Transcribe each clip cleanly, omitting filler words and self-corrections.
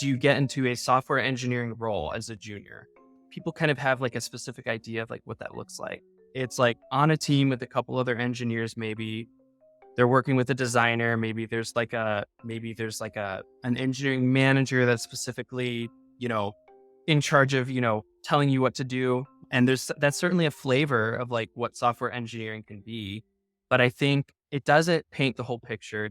do you get into a software engineering role as a junior? People kind of have like a specific idea of like what that looks like. It's like on a team with a couple other engineers, maybe they're working with a designer. Maybe there's like an engineering manager that's specifically, in charge of, telling you what to do. And that's certainly a flavor of like what software engineering can be. But I think it doesn't paint the whole picture.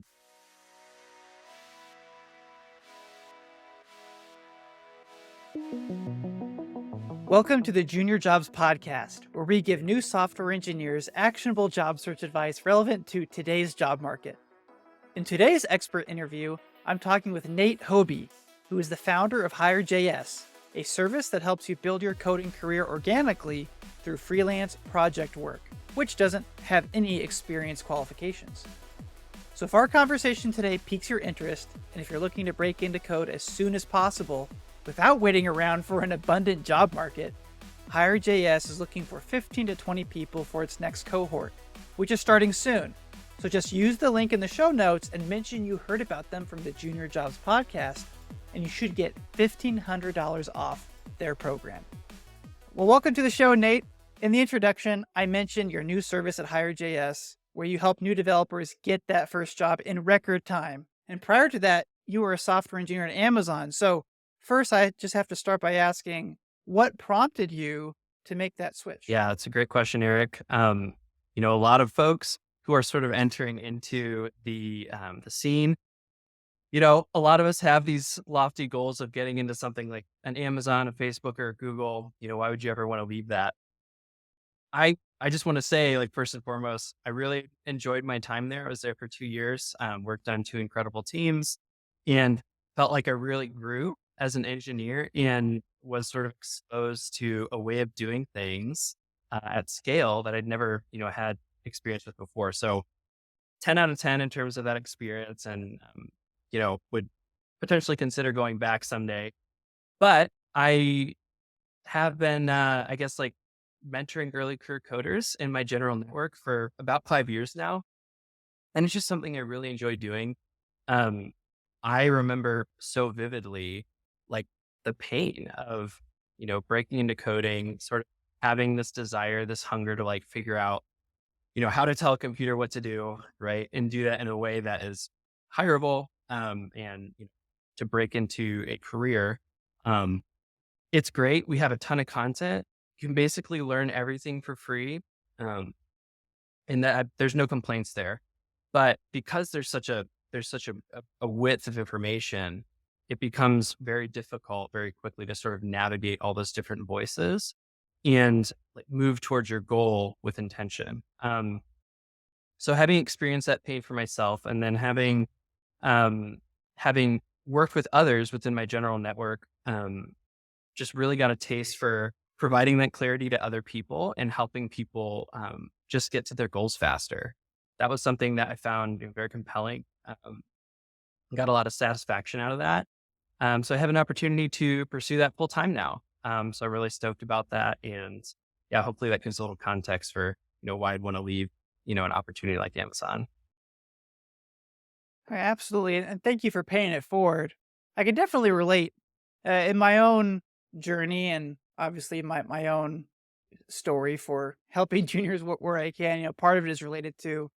Welcome to the Junior Jobs Podcast, where we give new software engineers actionable job search advice relevant to today's job market. In today's expert interview, I'm talking with Nate Hobi, who is the founder of HireJS, a service that helps you build your coding career organically through freelance project work, which doesn't have any experience qualifications. So if our conversation today piques your interest, and if you're looking to break into code as soon as possible, without waiting around for an abundant job market, HireJS is looking for 15 to 20 people for its next cohort, which is starting soon. So just use the link in the show notes and mention you heard about them from the Junior Jobs Podcast, and you should get $1,500 off their program. Well, welcome to the show, Nate. In the introduction, I mentioned your new service at HireJS, where you help new developers get that first job in record time. And prior to that, you were a software engineer at Amazon. So first, I just have to start by asking, what prompted you to make that switch? Yeah, that's a great question, Eric. A lot of folks who are sort of entering into the scene, a lot of us have these lofty goals of getting into something like an Amazon, a Facebook, or a Google. Why would you ever want to leave that? I just want to say, like, first and foremost, I really enjoyed my time there. I was there for 2 years, worked on 2 incredible teams, and felt like I really grew as an engineer and was sort of exposed to a way of doing things at scale that I'd never, had experience with before. So 10 out of 10 in terms of that experience, and, would potentially consider going back someday. But I have been, I guess, like, mentoring early career coders in my general network for about 5 years now. And it's just something I really enjoy doing. Um, I remember so vividly, like, the pain of, breaking into coding, sort of having this desire, this hunger to like figure out, how to tell a computer what to do, right? And do that in a way that is hireable, and to break into a career. Um, it's great. We have a ton of content. You can basically learn everything for free. And that there's no complaints there. But because there's such a width of information, it becomes very difficult very quickly to sort of navigate all those different voices and like move towards your goal with intention. So having experienced that pain for myself, and then having worked with others within my general network, just really got a taste for providing that clarity to other people and helping people just get to their goals faster. That was something that I found very compelling. Got a lot of satisfaction out of that. So I have an opportunity to pursue that full time now. So I'm really stoked about that. And yeah, hopefully that gives a little context for, why I'd want to leave, an opportunity like Amazon. Absolutely. And thank you for paying it forward. I can definitely relate in my own journey, and obviously my own story for helping juniors where I can. Part of it is related to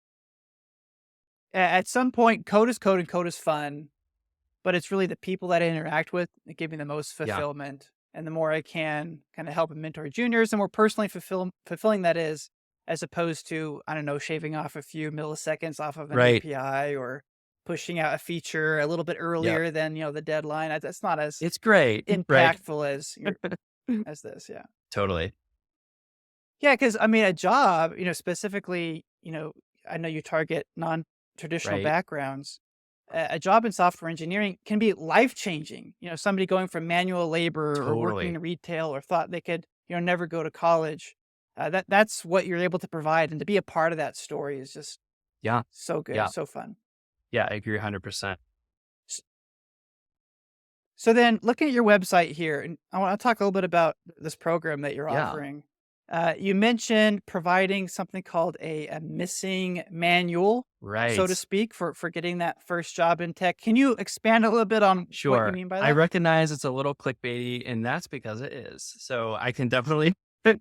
at some point, code is code and code is fun, but it's really the people that I interact with that give me the most Yeah. fulfillment. And the more I can kind of help and mentor juniors, the more personally fulfilling that is, as opposed to, I don't know, shaving off a few milliseconds off of an Right. API or pushing out a feature a little bit Yeah. earlier than, the deadline. That's not as It's great. Right. impactful as this. Yeah. Totally. Yeah. Cause I mean, a job, specifically, I know you target non-traditional Right. backgrounds. A job in software engineering can be life changing. Somebody going from manual labor or working Totally. in retail or thought they could, never go to college. That's what you're able to provide. And to be a part of that story is just Yeah. so good, Yeah. so fun. Yeah. I agree 100%. S- So then looking at your website here, and I want to talk a little bit about this program that you're Yeah. offering. You mentioned providing something called a missing manual, so to Right. speak, for getting that first job in tech. Can you expand a little bit on what you Sure. mean by I that? recognize it's a little clickbaity, and that's because it is. So I can definitely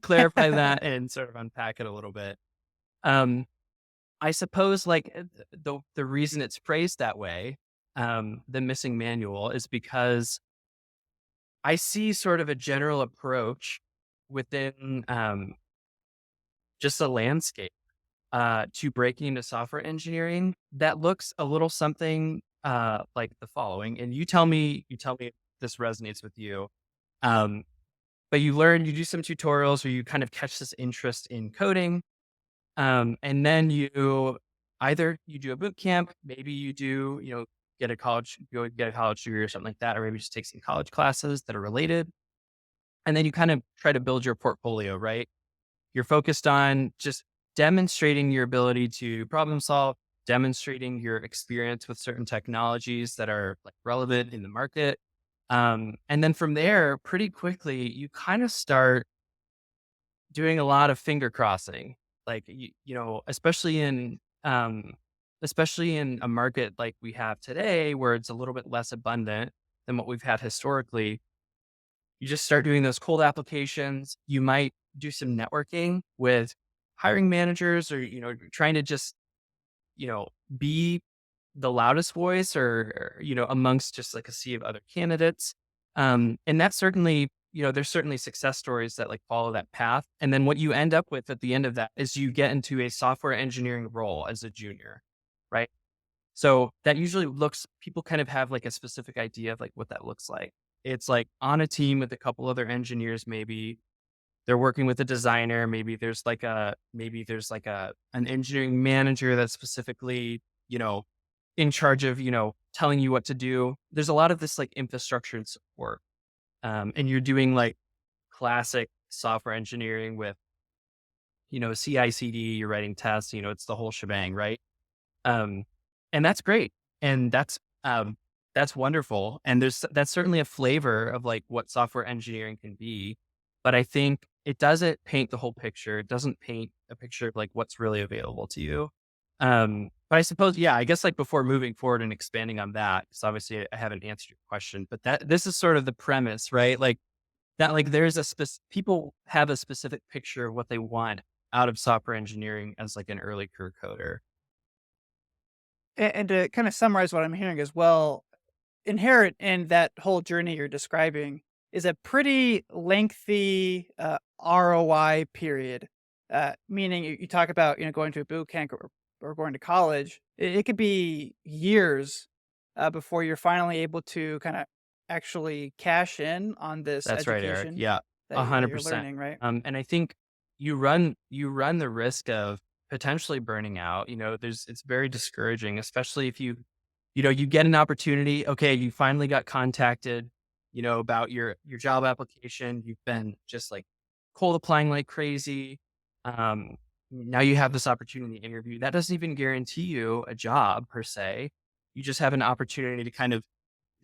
clarify that and sort of unpack it a little bit. Um, I suppose like the reason it's phrased that way, the missing manual, is because I see sort of a general approach within just the landscape to breaking into software engineering that looks a little something like the following. And you tell me if this resonates with you. Um, but you do some tutorials where you kind of catch this interest in coding. And then you do a boot camp, maybe go get a college degree or something like that, or maybe just take some college classes that are related. And then you kind of try to build your portfolio, right? You're focused on just demonstrating your ability to problem solve, demonstrating your experience with certain technologies that are like relevant in the market. And then from there, pretty quickly, you kind of start doing a lot of finger crossing, like especially in a market like we have today, where it's a little bit less abundant than what we've had historically. You just start doing those cold applications. You might do some networking with hiring managers, or trying to just you know be the loudest voice, or amongst just like a sea of other candidates. And that's certainly, there's certainly success stories that like follow that path. And then what you end up with at the end of that is you get into a software engineering role as a junior, right? So that usually looks, people kind of have like a specific idea of like what that looks like. It's like on a team with a couple other engineers, maybe they're working with a designer, maybe there's like an engineering manager that's specifically, you know, in charge of, telling you what to do. There's a lot of this like infrastructure and support. And you're doing like classic software engineering with, CI/CD, you're writing tests, it's the whole shebang, right? Um, and that's great. And that's wonderful. And that's certainly a flavor of like what software engineering can be. But I think it doesn't paint the whole picture. It doesn't paint a picture of like what's really available to you. But I suppose, yeah, I guess like before moving forward and expanding on that, because obviously I haven't answered your question, but this is sort of the premise, right? Like that, like there's people have a specific picture of what they want out of software engineering as like an early career coder. And to kind of summarize what I'm hearing as well, inherent in that whole journey you're describing is a pretty lengthy ROI period. Meaning you talk about going to a boot camp or going to college. It could be years before you're finally able to kind of actually cash in on this That's right, Eric. education Yeah, that you're 100%. learning, right? And I think you run the risk of potentially burning out. It's very discouraging, especially if you get an opportunity. Okay, you finally got contacted, about your job application. You've been just like cold applying like crazy. Um, Now you have this opportunity interview. That doesn't even guarantee you a job per se. You just have an opportunity to kind of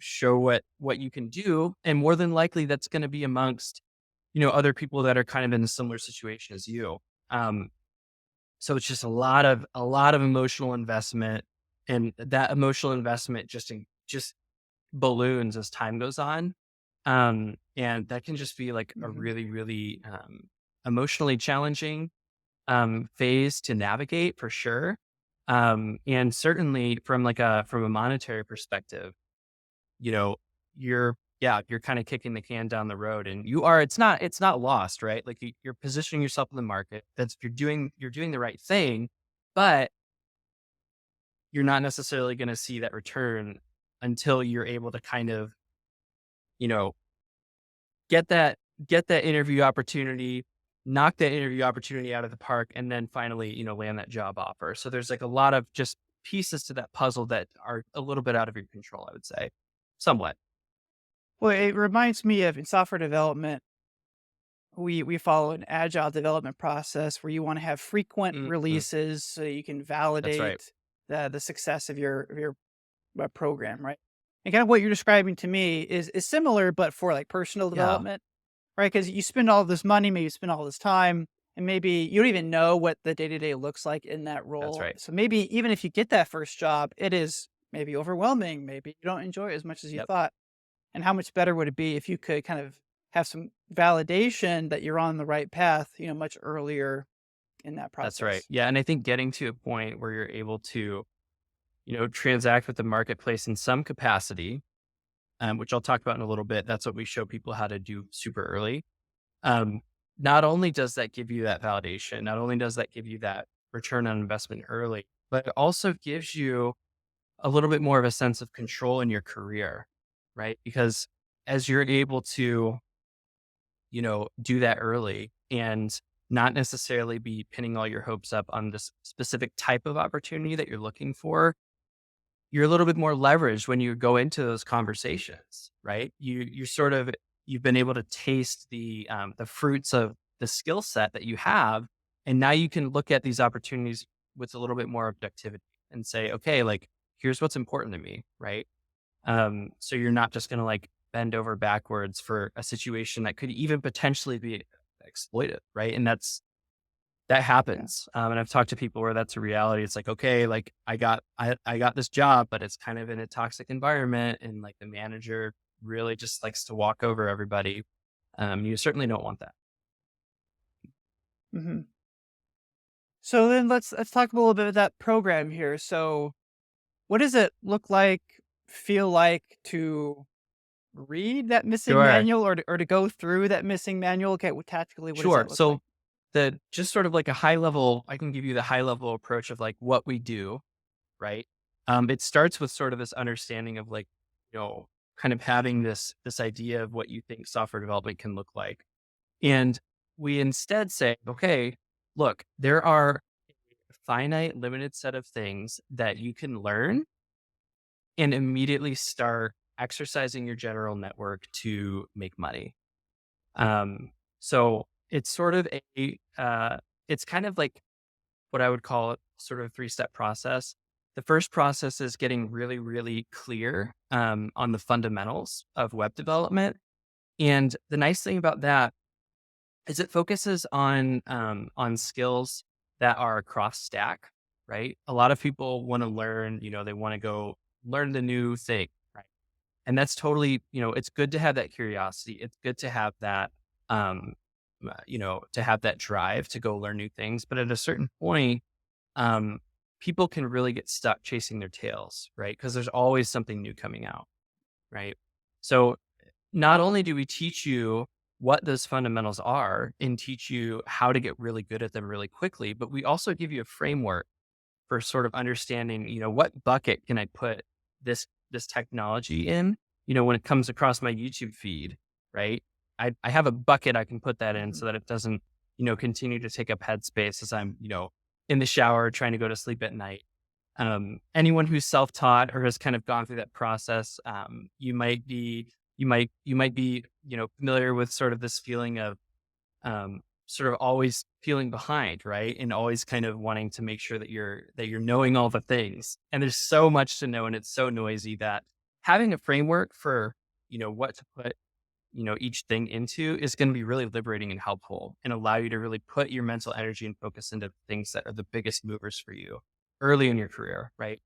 show what you can do, and more than likely that's going to be amongst other people that are kind of in a similar situation as you. um so it's just a lot of emotional investment, and that emotional investment just balloons as time goes on. And that can just be like a Hmm. really really emotionally challenging phase to navigate for sure. And certainly from a monetary perspective, you know, you're kind of kicking the can down the road, and it's not lost, right? Like you're positioning yourself in the market. You're doing the right thing, but you're not necessarily going to see that return until you're able to kind of, you know, get that get that interview opportunity, knock that interview opportunity out of the park, and then finally, land that job offer. So there's like a lot of just pieces to that puzzle that are a little bit out of your control, I would say. Somewhat. Well, it reminds me of in software development, we follow an agile development process where you want to have frequent Mhm. releases so you can That's right. validate the success of your program, right? And kind of what you're describing to me is similar, but for like personal Yeah. development, right? Because you spend all this money, maybe you spend all this time. and maybe you don't even know what the day-to-day looks like in that That's role. right. So maybe even if you get that first job, it is maybe overwhelming, maybe you don't enjoy it as much as you Yep. thought. And how much better would it be if you could kind of have some validation that you're on the right path, much earlier in that That's right. process? Yeah. And I think getting to a point where you're able to, transact with the marketplace in some capacity, which I'll talk about in a little bit. That's what we show people how to do super early. Um, Not only does that give you that validation, not only does that give you that return on investment early, but it also gives you a little bit more of a sense of control in your career, right? Because as you're able to, do that early and not necessarily be pinning all your hopes up on this specific type of opportunity that you're looking for, you're a little bit more leveraged when you go into those conversations, right? You've been able to taste the fruits of the skill set that you have, and now you can look at these opportunities with a little bit more objectivity and say, okay, like here's what's important to me, right? So you're not just going to like bend over backwards for a situation that could even potentially be exploited, right? And that Yeah. happens, and I've talked to people where that's a reality. It's like, okay, like I got this job, but it's kind of in a toxic environment, and like the manager really just likes to walk over everybody. You certainly don't want that. Hmm. So then let's talk a little bit about that program here. So what does it look like, feel like to read that missing Sure, manual or to go through that missing manual? Okay, tactically, what does sure. that look like? So the just sort of like a high level, I can give you the high level approach of like what we do, right? It starts with sort of this understanding of like, you know, kind of having this idea of what you think software development can look like. And we instead say, okay, look, there are a finite, limited set of things that you can learn and immediately start exercising your general network to make money. So it's sort of it's kind of like what I would call it sort of a three-step process. The first process is getting really, really clear on the fundamentals of web development. And the nice thing about that is it focuses on skills that are cross stack, right? A lot of people want to learn, they want to go learn the new thing, right? And that's totally, it's good to have that curiosity. It's good to have that, um, to have that drive to go learn new things. But at a certain point, um, people can really get stuck chasing their tails, right? Because there's always something new coming out, right? So not only do we teach you what those fundamentals are and teach you how to get really good at them really quickly, but we also give you a framework for sort of understanding, what bucket can I put this technology in, when it comes across my YouTube feed, right? I have a bucket I can put that in Mhm. so that it doesn't, continue to take up headspace as I'm, in the shower trying to go to sleep at night. Anyone who's self-taught or has kind of gone through that process, you might be, familiar with sort of this feeling of sort of always feeling behind, right? And always kind of wanting to make sure that you're knowing all the things. And there's so much to know and it's so noisy that having a framework for, what to put, each thing into is going to be really liberating and helpful and allow you to really put your mental energy and focus into things that are the biggest movers for you early in your career, right?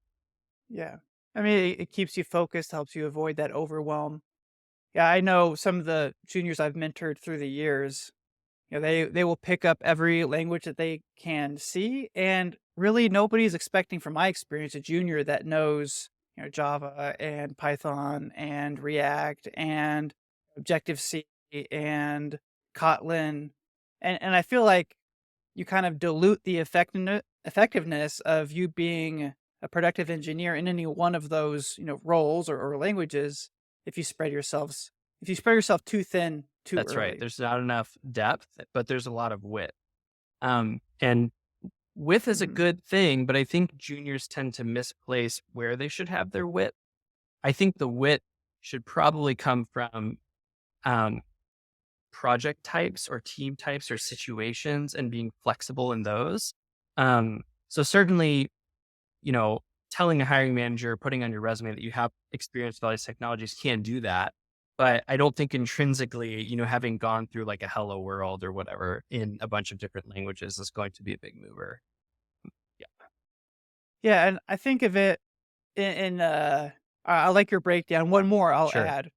Yeah. I mean, it keeps you focused, helps you avoid that overwhelm. Yeah, I know some of the juniors I've mentored through the years, they will pick up every language that they can see, and really nobody's expecting, from my experience, a junior that knows, Java and Python and React and Objective C and Kotlin. And I feel like you kind of dilute the effectiveness of you being a productive engineer in any one of those, roles or languages if you spread yourself too thin too That's right. early. There's not enough depth, but there's a lot of width. And width is a Mhm. good thing, but I think juniors tend to misplace where they should have their width. I think the width should probably come from um, project types or team types or situations and being flexible in those. So certainly, you know, telling a hiring manager, putting on your resume that you have experience with all these technologies can do that. But I don't think intrinsically, having gone through like a hello world or whatever in a bunch of different languages is going to be a big mover. Yeah. Yeah, and I think of it I like your breakdown. One more I'll Sure. add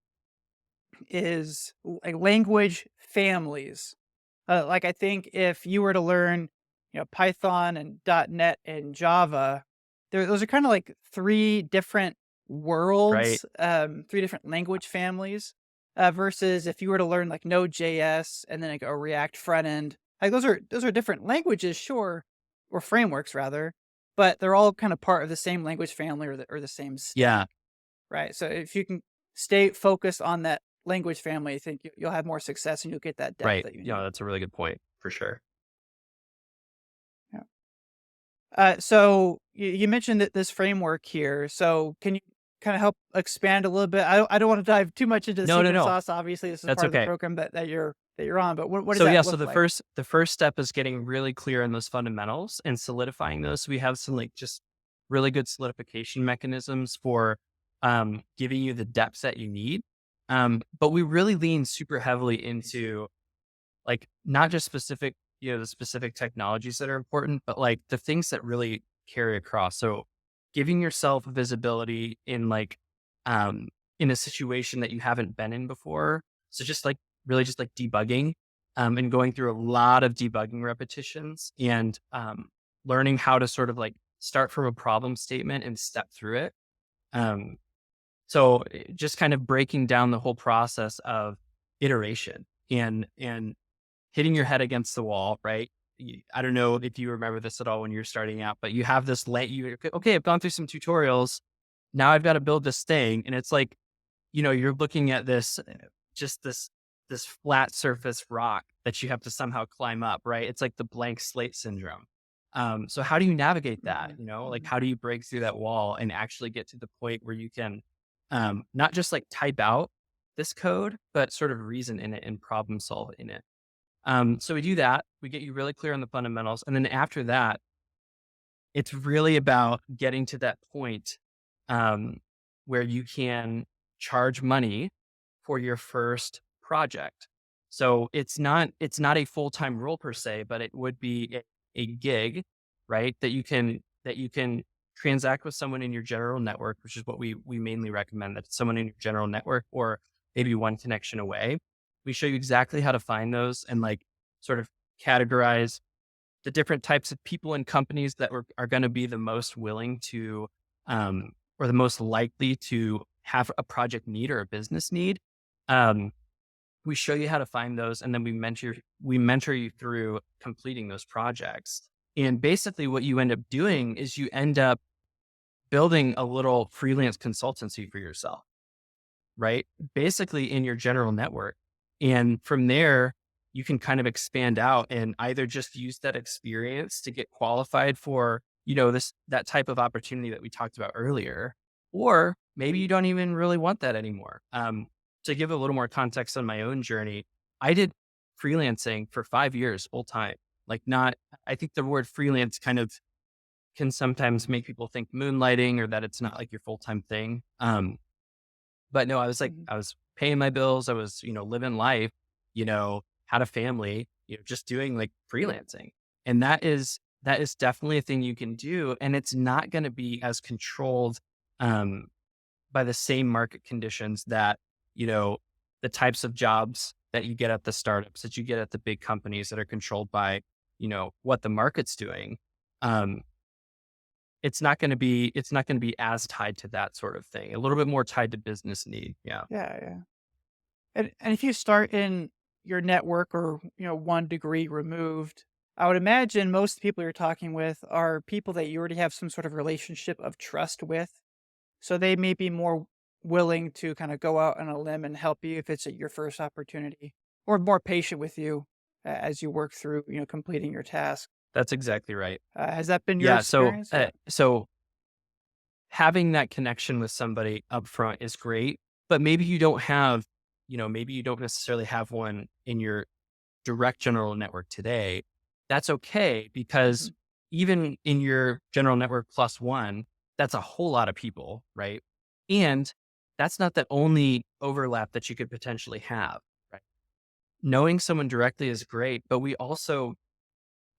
is like language families. Like I think if you were to learn, Python and .NET and Java, those are kind of like three different Right. worlds, three different language families. Versus if you were to learn like Node.js and then like a React front end, like those are different languages, sure, or frameworks rather, but they're all kind of part of the same language family or the same Yeah. stack, right? So if you can stay focused on that language family, I think you'll have more success and you'll get that depth Right. that you Yeah. need. That's a really good point for sure. Yeah. So you mentioned that this framework here. So can you kind of help expand a little bit? I don't want to dive too much into the No, no, secret no. sauce. Obviously, this is That's part of the okay. program that you're on. But what does So that yeah, so look the like? first step is getting really clear on those fundamentals and solidifying those. So we have some like just really good solidification mechanisms for giving you the depth that you need. But we really lean super heavily into like not just specific, the specific technologies that are important, but like the things that really carry across. So giving yourself visibility um in a situation that you haven't been in before. So just like really just like debugging and going through a lot of debugging repetitions and learning how to sort of like start from a problem statement and step through it. Um just kind of breaking down the whole process of iteration and hitting your head against the wall, right? I don't know if you remember this at all when you're starting out, but you have this okay, I've gone through some tutorials. Now I've got to build this thing. And it's like, you're looking at this, just this flat surface rock that you have to somehow climb up, right? It's like the blank slate syndrome. So how do you navigate that? Mhm, Like mhm. how do you break through that wall and actually get to the point where you can not just like type out this code, but sort of reason in it and problem solve in it. So we do that. We get you really clear on the fundamentals. And then after that, it's really about getting to that point um, where you can charge money for your first project. So it's not a full-time role per se, but it would be a gig, right? That you can transact with someone in your general network, which is what we mainly recommend, that it's someone in your general network or maybe one connection away. We show you exactly how to find those and like sort of categorize the different types of people and companies that are going to be the most willing to or the most likely to have a project need or a business need. Um, we show you how to find those, and then we mentor you through completing those projects. And basically, what you end up doing is you end up building a little freelance consultancy for yourself, right? Basically in your general network. And from there, you can kind of expand out and either just use that experience to get qualified for, that type of opportunity that we talked about earlier, or maybe you don't even really want that anymore. To give a little more context on my own journey, I did freelancing for 5 years full time. Like not, I think the word freelance kind of can sometimes make people think moonlighting or that it's not like your full time thing. But no, Mhm. I was paying my bills. I was, living life, had a family, just doing like freelancing. And that is definitely a thing you can do. And it's not going to be as controlled um, by the same market conditions that, you know, the types of jobs that you get at the startups that you get at the big companies that are controlled by, what the market's doing. Um, it's not going to be as tied to that sort of thing. A little bit more tied to business need. Yeah. Yeah, yeah. And if you start in your network or, 1 degree removed, I would imagine most people you're talking with are people that you already have some sort of relationship of trust with. So they may be more willing to kinda go out on a limb and help you if it's your first opportunity, or more patient with you as you work through, completing your task. That's exactly right. Has that been your Yeah. So, experience? Yeah. having that connection with somebody up front is great, but maybe you don't necessarily have one in your direct general network today. That's okay because Mhm. even in your general network plus one, that's a whole lot of people, right? And that's not the only overlap that you could potentially have. Right. Knowing someone directly is great, but we also,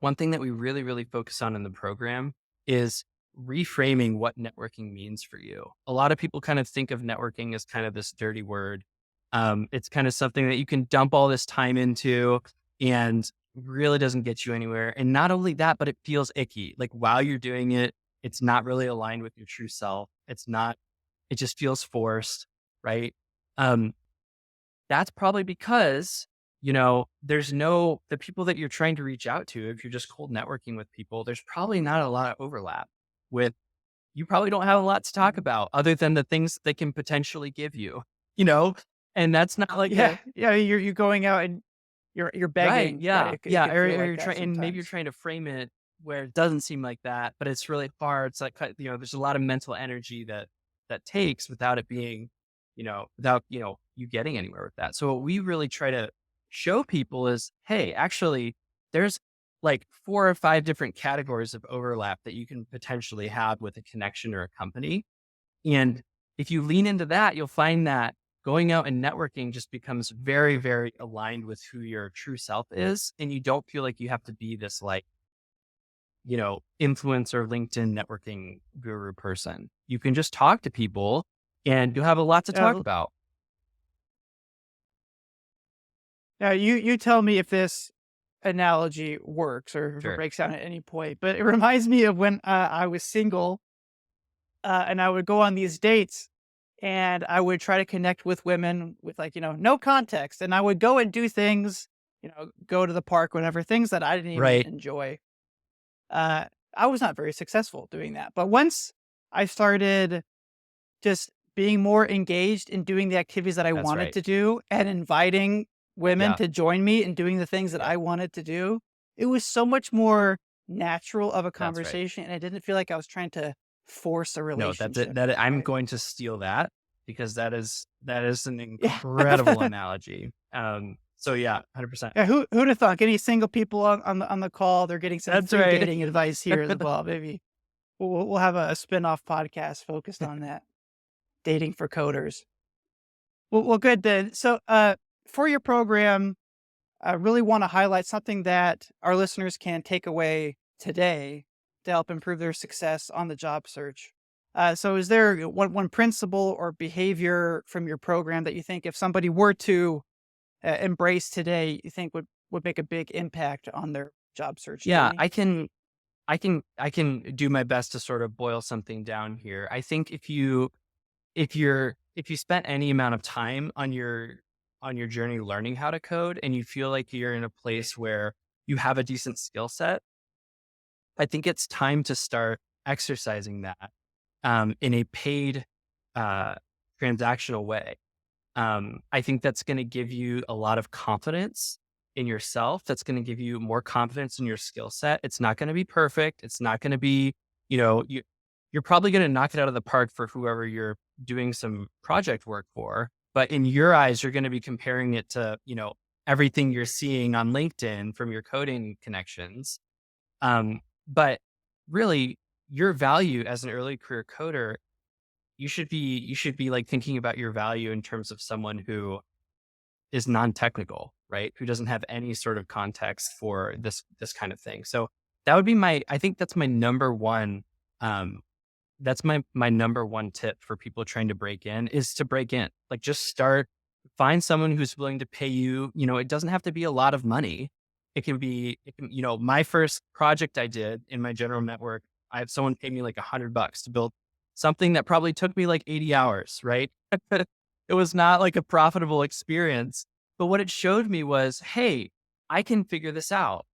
one thing that we really, really focus on in the program is reframing what networking means for you. A lot of people kind of think of networking as kind of this dirty word. It's kind of something that you can dump all this time into and really doesn't get you anywhere. And not only that, but it feels icky. Like while you're doing it, it's not really aligned with your true self. It's not, it just feels forced, right? Um, that's probably because, there's the people that you're trying to reach out to, if you're just cold networking with people, there's probably not a lot of overlap with, you probably don't have a lot to talk Mhm. about other than the things they can potentially give you, you know? And that's not like Yeah, yeah, you're going out and you're right. begging, right? Yeah. It Yeah. can feel Or like you're that trying, and maybe you're sometimes. trying to frame it where it doesn't seem like that, but it's really hard. It's like, there's a lot of mental energy that takes without it being, without, you getting anywhere with that. So what we really try to show people is, hey, actually, there's like 4 or 5 different categories of overlap that you can potentially have with a connection or a company. And if you lean into that, you'll find that going out and networking just becomes very, very aligned with who your true self is. And you don't feel like you have to be this like, influencer LinkedIn networking guru person. You can just talk to people and you'll have a lot to talk Yeah, about. yeah. You tell me if this analogy works or if it Sure. breaks down at any point. But it reminds me of when I was single, and I would go on these dates, and I would try to connect with women with like no context, and I would go and do things, go to the park, whatever things that I didn't even Right. enjoy. Uh, I was not very successful doing that. But once I started just being more engaged in doing the activities that I That's wanted right. to do and inviting women Yeah. to join me in doing the things that Yeah. I wanted to do, it was so much more natural of a That's right. conversation, and I didn't feel like I was trying to force a No, that's it. relationship, I'm right? going to steal that because that is an Yeah. incredible analogy. So yeah, 100%. Yeah, who'd have thought? Any single people on the call, they're getting some That's free right. dating advice here as well. Maybe we'll have a spin-off podcast focused on that, dating for coders. Well, good then. So, for your program, I really want to highlight something that our listeners can take away today to help improve their success on the job search. So, is there one principle or behavior from your program that you think if somebody were to embrace today, you think would make a big impact on their job search Yeah, journey? I can do my best to sort of boil something down here. I think if you spent any amount of time on your journey learning how to code and you feel like you're in a place where you have a decent skill set, I think it's time to start exercising that in a paid uh, transactional way. I think that's going to give you a lot of confidence in yourself. That's going to give you more confidence in your skill set. It's not going to be perfect. It's not going to be, you're probably going to knock it out of the park for whoever you're doing some project work for. But in your eyes, you're going to be comparing it to, everything you're seeing on LinkedIn from your coding connections. But really, your value as an early career coder, you should be like thinking about your value in terms of someone who is non-technical, right? Who doesn't have any sort of context for this kind of thing. So that would be I think that's my number one um that's my number one tip for people trying to break in is to break in. Like just start, find someone who's willing to pay you, it doesn't have to be a lot of money. My first project I did in my general network, I had someone pay me like $100 to build something that probably took me like 80 hours, right? It was not like a profitable experience. But what it showed me was, hey, I can figure this out.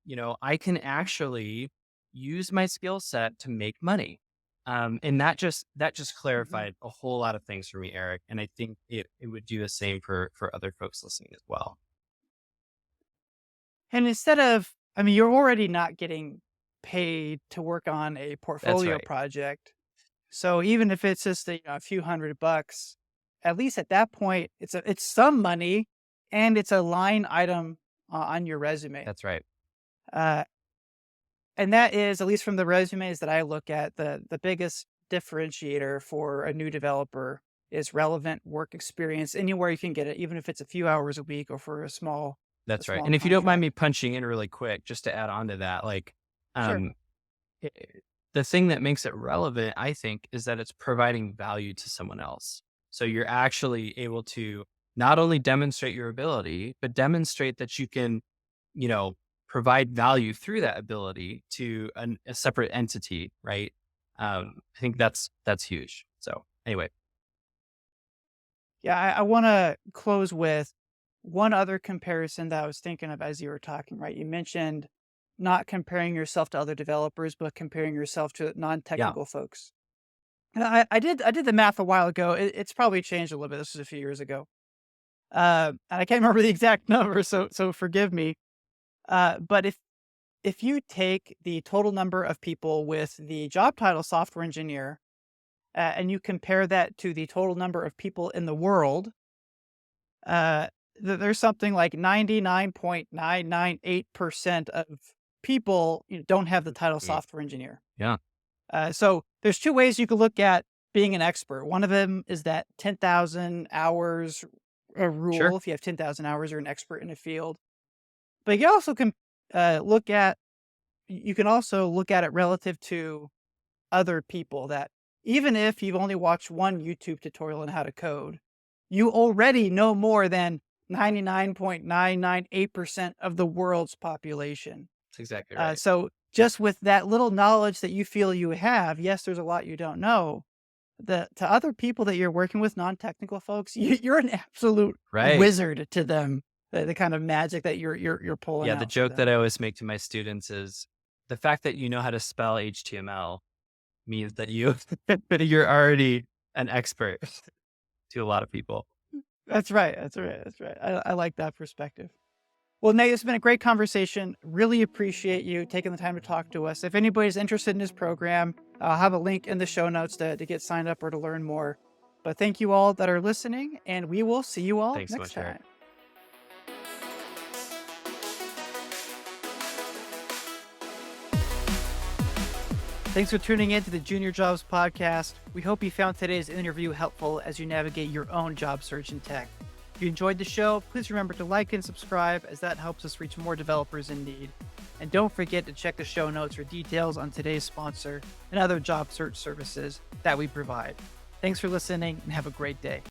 I can actually use my skill set to make money. And that just Mhm. clarified a whole lot of things for me, Eric. And I think it would do the same for other folks listening as well. And instead of, I mean, you're already not getting paid to work on a That's portfolio right. project. So even if it's just a few $100, at least at that point, it's some money and it's a line item on your resume. That's right. Uh, and that is, at least from the resumes that I look at, the biggest differentiator for a new developer. is relevant work experience anywhere you can get it, even if it's a few hours a week or for a That's right. small And if you don't mind contract. me punching in really quick, just to add on to that, like, Sure. um, i- the thing that makes it relevant, I think, is that it's providing value to someone else. So you're actually able to not only demonstrate your ability, but demonstrate that you can, you know, provide value through that ability to a separate entity, right? I think that's huge. So anyway, Yeah, I want to close with one other comparison that I was thinking of as you were talking, right? You mentioned not comparing yourself to other developers, but comparing yourself to yeah, non-technical folks. And I did the math a while ago. It's probably changed a little bit. This was a few years ago. And I can't remember the exact number, so forgive me. But if you take the total number of people with the job title software engineer, and you compare that to the total number of people in the world, uh, there's something like 99.998% of people, don't have the title mm, software engineer. yeah, So there's two ways you could look at being an expert. One of them is that 10,000 hours sure, rule. If you have 10,000 hours, you're an expert in a field. But you also can look at you can also look at it relative to other people, that even if you've only watched one YouTube tutorial on how to code, you already know more than 99.998% of the world's population. that's exactly right. So just with that little knowledge that you feel you have, yes, there's a lot you don't know. To other people that you're working with, non-technical folks, you're an absolute Right. wizard to them. The kind of magic that you're pulling Yeah, the out for joke that them. I always make to my students is the fact that you know how to spell HTML means that that you're already an expert to a lot of people. That's right. That's right. That's right. I like that perspective. Well, Nate, it's been a great conversation. Really appreciate you taking the time to talk to us. If anybody's interested in this program, I'll have a link in the show notes to get signed up or to learn more. But thank you all that are listening, and we will see you all Thanks so next much, Eric. time. Thanks for tuning in to the Junior Jobs Podcast. We hope you found today's interview helpful as you navigate your own job search in tech. If you enjoyed the show, please remember to like and subscribe, as that helps us reach more developers in need. And don't forget to check the show notes for details on today's sponsor and other job search services that we provide. Thanks for listening and have a great day.